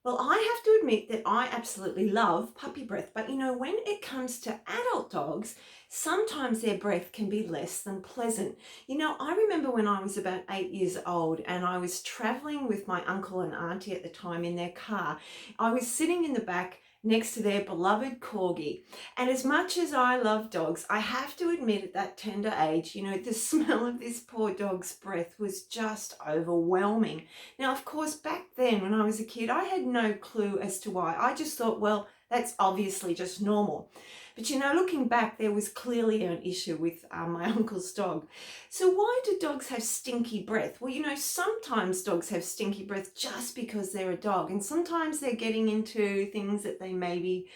Well, I have to admit that I absolutely love puppy breath, but when it comes to adult dogs, sometimes their breath can be less than pleasant. I remember when I was about 8 years old and I was traveling with my uncle and auntie at the time in their car. I was sitting in the back next to their beloved Corgi. And as much as I love dogs, I have to admit at that tender age, the smell of this poor dog's breath was just overwhelming. Now, of course, back then when I was a kid, I had no clue as to why. I just thought, well, that's obviously just normal. But looking back, there was clearly an issue with my uncle's dog. So why do dogs have stinky breath? Well, sometimes dogs have stinky breath just because they're a dog, and sometimes they're getting into things that they maybe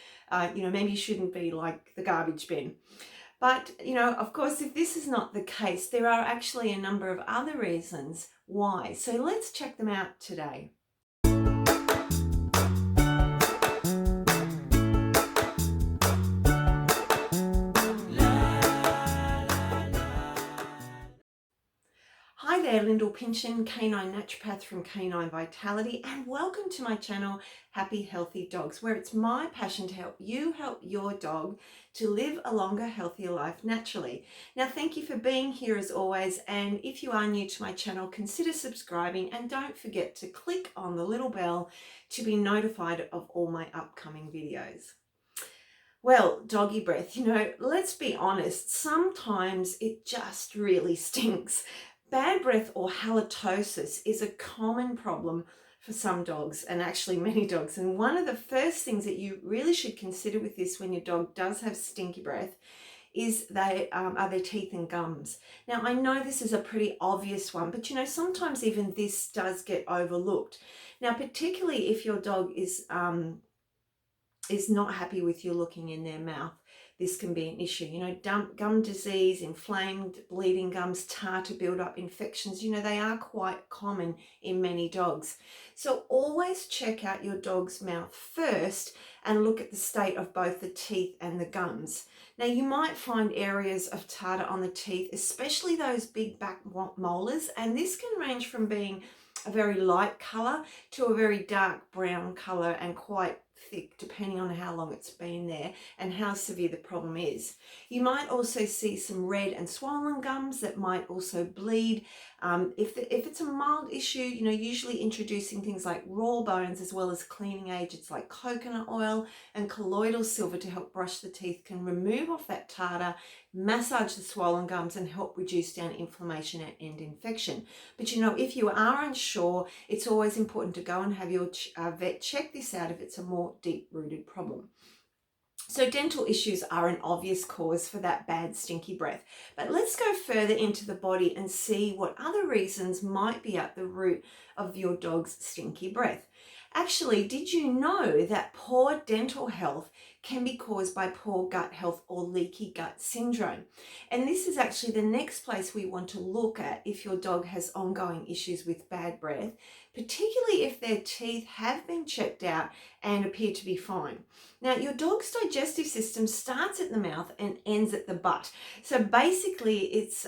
shouldn't be, like the garbage bin. But, of course, if this is not the case, there are actually a number of other reasons why. So let's check them out today. Hi there, Lyndall Pinchin, Canine Naturopath from Canine Vitality, and welcome to my channel, Happy Healthy Dogs, where it's my passion to help you help your dog to live a longer, healthier life naturally. Now, thank you for being here as always, and if you are new to my channel, consider subscribing and don't forget to click on the little bell to be notified of all my upcoming videos. Well, doggy breath, let's be honest, sometimes it just really stinks. Bad breath or halitosis is a common problem for some dogs, and actually many dogs. And one of the first things that you really should consider with this when your dog does have stinky breath is are their teeth and gums. Now, I know this is a pretty obvious one, but sometimes even this does get overlooked. Now, particularly if your dog is not happy with you looking in their mouth, this can be an issue. Gum disease, inflamed bleeding gums, tartar buildup, infections, they are quite common in many dogs. So always check out your dog's mouth first and look at the state of both the teeth and the gums. Now, you might find areas of tartar on the teeth, especially those big back molars, and this can range from being a very light color to a very dark brown color and quite thick, depending on how long it's been there and how severe the problem is. You might also see some red and swollen gums that might also bleed. If it's a mild issue, usually introducing things like raw bones as well as cleaning agents like coconut oil and colloidal silver to help brush the teeth can remove off that tartar, massage the swollen gums and help reduce down inflammation and end infection. But if you are unsure, it's always important to go and have your vet check this out if it's a more deep-rooted problem. So dental issues are an obvious cause for that bad stinky breath. But let's go further into the body and see what other reasons might be at the root of your dog's stinky breath. Actually, did you know that poor dental health can be caused by poor gut health or leaky gut syndrome? And this is actually the next place we want to look at if your dog has ongoing issues with bad breath, particularly if their teeth have been checked out and appear to be fine. Now, your dog's digestive system starts at the mouth and ends at the butt. So basically, it's,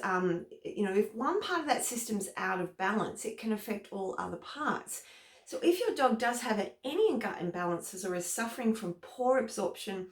if one part of that system's out of balance, it can affect all other parts. So if your dog does have any gut imbalances or is suffering from poor absorption,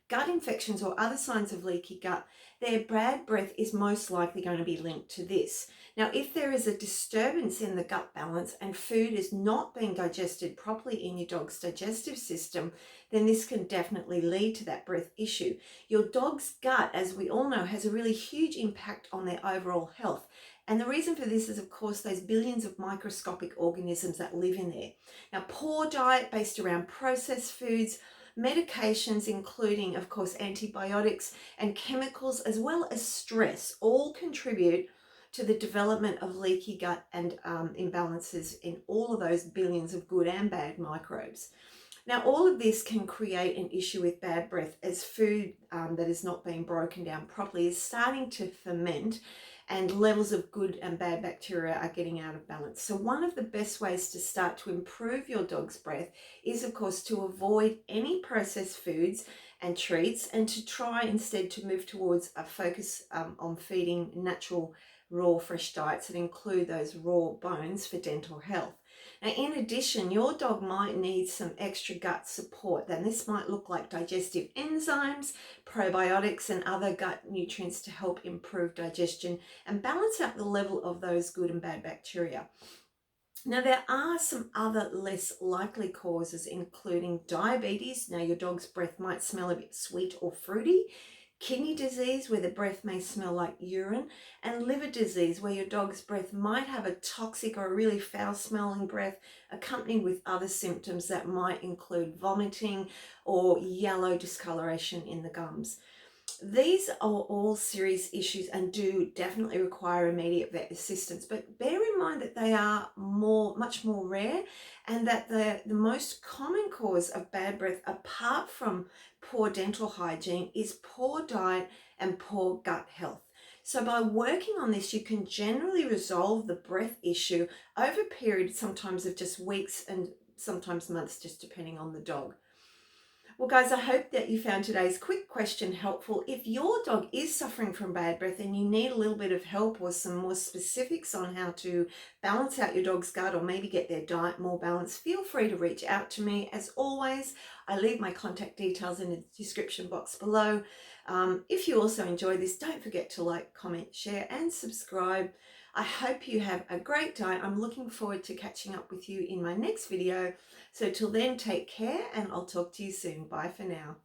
gut infections or other signs of leaky gut, their bad breath is most likely going to be linked to this. Now, if there is a disturbance in the gut balance and food is not being digested properly in your dog's digestive system, then this can definitely lead to that breath issue. Your dog's gut, as we all know, has a really huge impact on their overall health. And the reason for this is, of course, those billions of microscopic organisms that live in there. Now, poor diet based around processed foods, medications, including, of course, antibiotics and chemicals, as well as stress, all contribute to the development of leaky gut and imbalances in all of those billions of good and bad microbes. Now, all of this can create an issue with bad breath as food that is not being broken down properly is starting to ferment and levels of good and bad bacteria are getting out of balance. So one of the best ways to start to improve your dog's breath is, of course, to avoid any processed foods and treats and to try instead to move towards a focus on feeding natural, raw, fresh diets that include those raw bones for dental health. Now, in addition, your dog might need some extra gut support. Then this might look like digestive enzymes, probiotics, and other gut nutrients to help improve digestion and balance out the level of those good and bad bacteria. Now, there are some other less likely causes, including diabetes. Now, your dog's breath might smell a bit sweet or fruity. Kidney disease, where the breath may smell like urine, and liver disease, where your dog's breath might have a toxic or a really foul-smelling breath accompanied with other symptoms that might include vomiting or yellow discoloration in the gums. These are all serious issues and do definitely require immediate vet assistance, but bear in mind that they are much more rare, and that the most common cause of bad breath, apart from poor dental hygiene, is poor diet and poor gut health. So by working on this, you can generally resolve the breath issue over a period sometimes of just weeks and sometimes months, just depending on the dog. Well, guys, I hope that you found today's quick question helpful. If your dog is suffering from bad breath and you need a little bit of help or some more specifics on how to balance out your dog's gut or maybe get their diet more balanced, feel free to reach out to me. As always, I leave my contact details in the description box below. If you also enjoy this, don't forget to like, comment, share, and subscribe. I hope you have a great day. I'm looking forward to catching up with you in my next video. So till then, take care, and I'll talk to you soon. Bye for now.